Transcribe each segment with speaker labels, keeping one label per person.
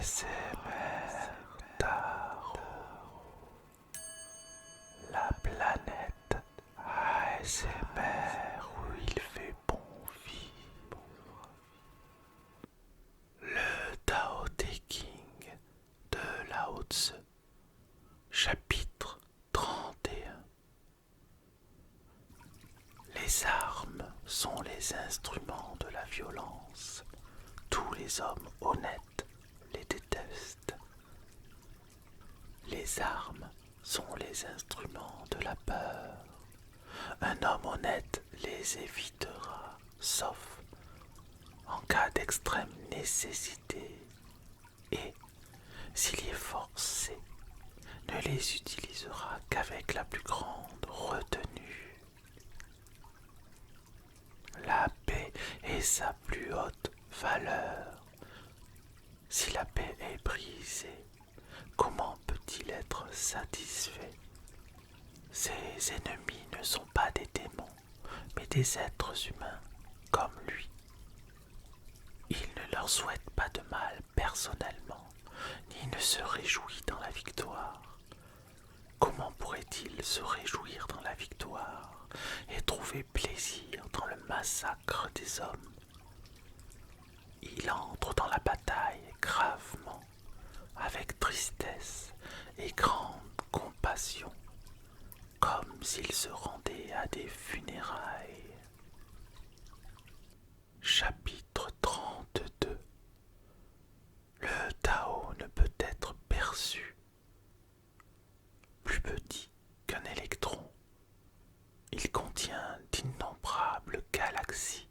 Speaker 1: ASMR Tarot. La planète ASMR où il fait bon vivre. Le Tao Te Ching de Lao Tse. Chapitre 31. Les armes sont les instruments de la violence. Tous les hommes honnêtes les détestent. Les armes sont les instruments de la peur. Un homme honnête les évitera, sauf en cas d'extrême nécessité, et, s'il y est forcé, ne les utilisera qu'avec la plus grande retenue. La paix est sa plus haute valeur. Si la paix est brisée, comment peut-il être satisfait? Ses ennemis ne sont pas des démons, mais des êtres humains comme lui. Il ne leur souhaite pas de mal personnellement, ni ne se réjouit dans la victoire. Comment pourrait-il se réjouir dans la victoire et trouver plaisir dans le massacre des hommes? Il entre dans la bataille gravement, avec tristesse et grande compassion, comme s'il se rendait à des funérailles. Chapitre 32. Le Tao ne peut être perçu. Plus petit qu'un électron, il contient d'innombrables galaxies.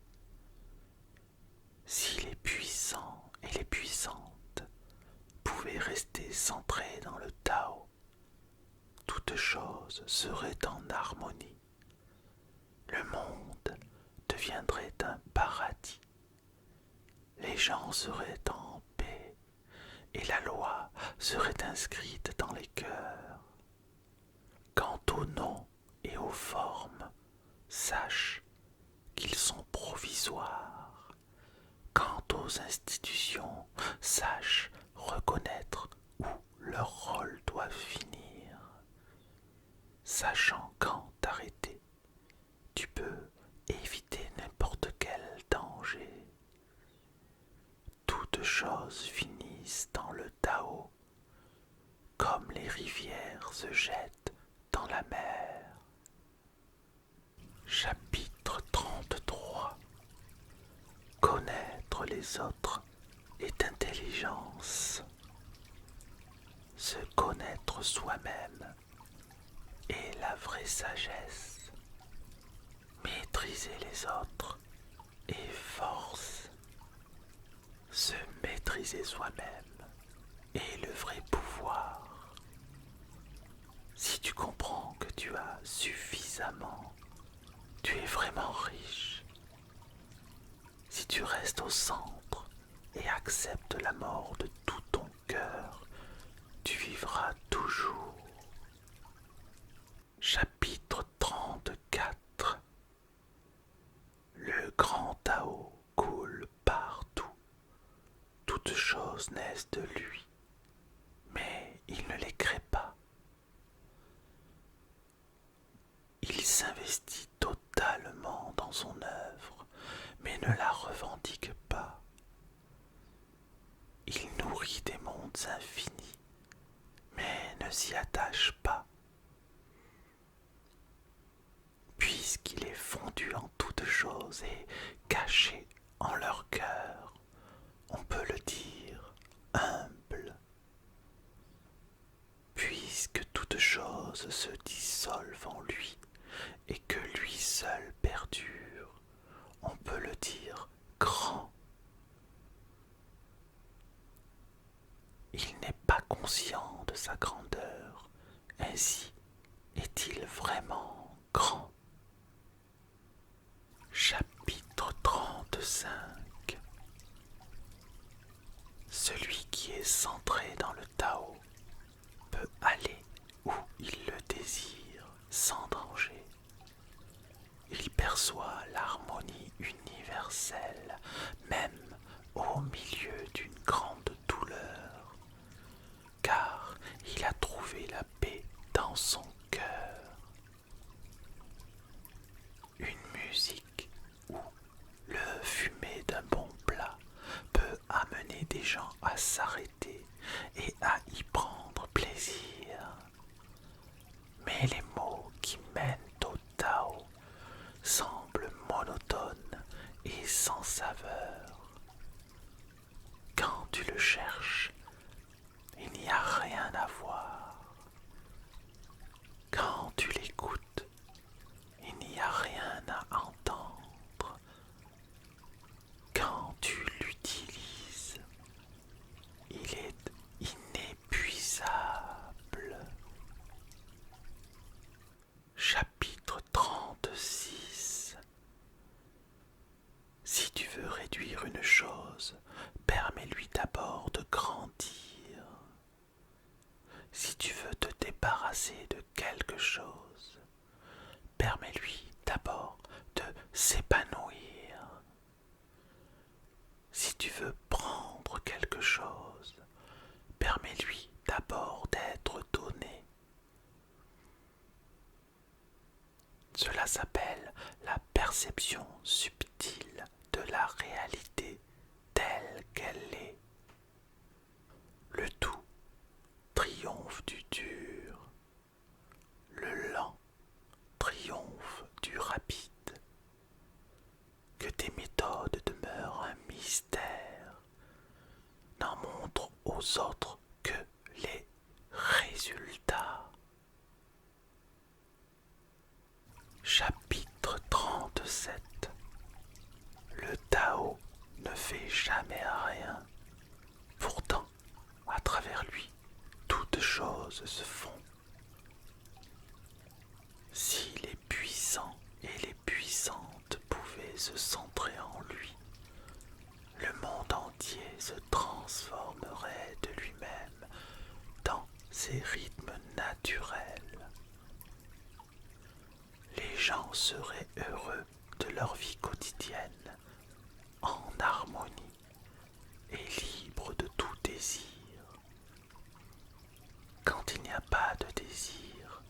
Speaker 1: Si les puissants et les puissantes pouvaient rester centrés dans le Tao, toute chose serait en harmonie. Le monde deviendrait un paradis. Les gens seraient en paix et la loi serait inscrite dans les cœurs. Quant aux noms et aux formes, sache qu'ils sont provisoires. Quant aux institutions, sache reconnaître où leur rôle doit finir. Sachant quand t'arrêter, tu peux éviter n'importe quel danger. Toutes choses finissent dans le Tao, comme les rivières se jettent dans la mer. Chapitre 33. Connaître les autres est intelligence. Se connaître soi-même est la vraie sagesse. Maîtriser les autres est force. Se maîtriser soi-même est le vrai pouvoir. Si tu comprends que tu as suffisamment, tu es vraiment riche. Si tu restes au centre et acceptes la mort de tout ton cœur, tu vivras toujours. Chapitre 34. Le grand Tao coule partout. Toutes choses naissent de lui, mais il ne les crée pas. Il s'investit totalement dans son œuvre, mais ne la revendique pas. Il nourrit des mondes infinis, mais ne s'y attache pas. Puisqu'il est fondu en toutes choses et caché en leur cœur, on peut le dire humble. Puisque toutes choses se dissolvent en lui et que lui seul perdure, on peut le dire grand. Il n'est pas conscient de sa grandeur, ainsi est-il vraiment grand. Chapitre 35. Celui qui est centré dans le Tao peut aller où il le désire sans danger. Il perçoit l'harmonie universelle, même au milieu d'une grande douleur. gens à s'arrêter et à y prendre plaisir. Mais les mots qui mènent au Tao semblent monotones et sans saveur. Quand tu le cherches, il n'y a rien à voir. Quand tu l'écoutes, il n'y a rien à entendre. Quand tu l'utilises, il est inépuisable. Chapitre 36. Si tu veux réduire une chose, permets-lui d'abord de grandir. Si tu veux te débarrasser de quelque chose, permets-lui d'abord de s'épanouir. Si tu veux prendre quelque chose, permets-lui d'abord d'être donné. Cela s'appelle la perception subtile de la réalité telle qu'elle est. Le doux triomphe du dur, le lent triomphe du rapide. Que tes méthodes demeurent un mystère, n'en montre aux autres que les résultats. Chapitre 37. Le Tao ne fait jamais rien. Pourtant, à travers lui, toutes choses se font. Si les puissants et les puissantes pouvaient se centrer en lui, le monde entier se transformerait de lui-même dans ses rythmes naturels. Les gens seraient heureux de leur vie quotidienne, en harmonie et libres de tout désir. Quand il n'y a pas de désir,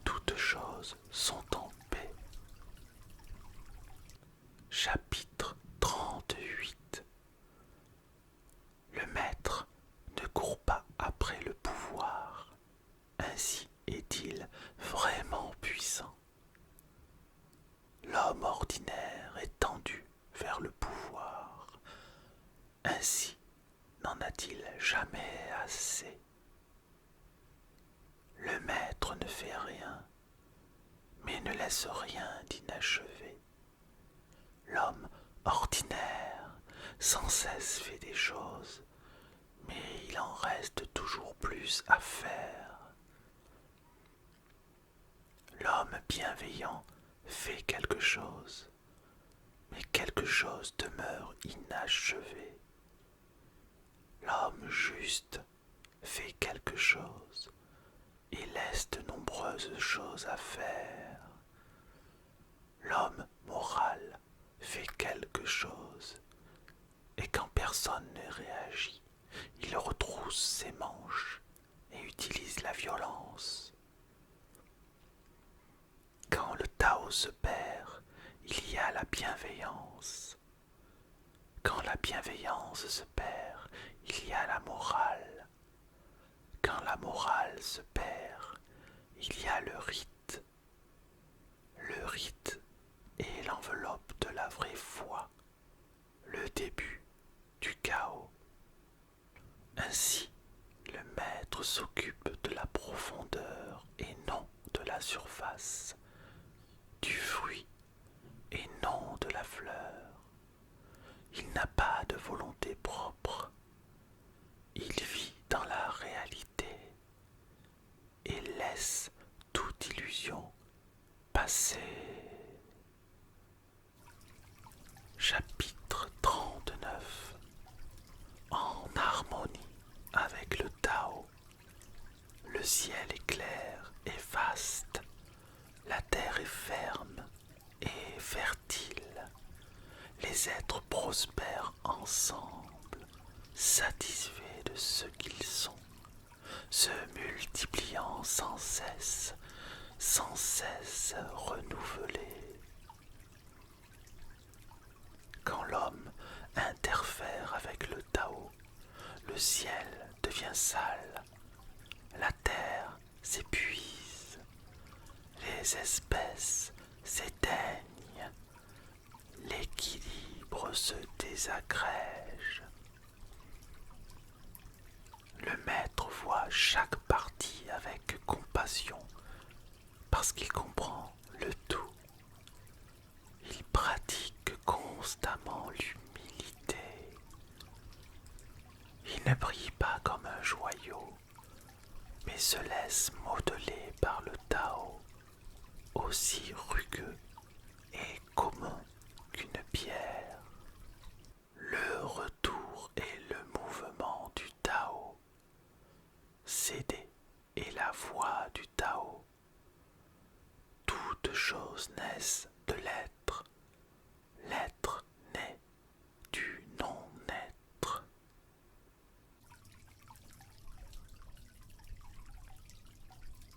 Speaker 1: toutes choses sont en paix. Chapitre 38. Le maître ne court pas après le pouvoir, ainsi est-il vraiment puissant. L'homme ordinaire est tendu vers le pouvoir, ainsi n'en a-t-il jamais assez. Le maître ne fait rien, mais ne laisse rien d'inachevé. L'homme ordinaire sans cesse fait des choses, mais il en reste toujours plus à faire. L'homme bienveillant fait quelque chose, mais quelque chose demeure inachevé. L'homme juste fait quelque chose et laisse de nombreuses choses à faire. L'homme moral fait quelque chose, et quand personne ne réagit, il retrousse ses manches et utilise la violence. Quand le Tao se perd, il y a la bienveillance. Quand la bienveillance se perd, il y a la morale. Quand la morale se perd, il y a le rite. Le rite est l'enveloppe de la vraie foi, le début du chaos. Ainsi, le maître s'occupe de la profondeur et non de la surface, du fruit et non de la fleur. Il n'a pas de volonté propre. Il vit dans la réalité et laisse toute illusion passer. Chapitre 39. En harmonie avec le Tao, le ciel est clair et vaste, la terre est ferme et fertile. Les êtres prospèrent ensemble, satisfaits de ce qu'ils sont, se multipliant sans cesse renouvelés. Quand l'homme interfère avec le Tao, Le ciel devient sale, la terre s'épuise, les espèces s'éteignent, l'équilibre se désagrège. Le maître voit chaque partie avec compassion parce qu'il comprend le tout. Il pratique constamment l'humilité. Il ne brille pas comme un joyau, mais se laisse modeler par le Tao, aussi rugueux et commun qu'une pierre. Le retour et le mouvement du Tao. Céder est la voie du Tao. Toutes choses naissent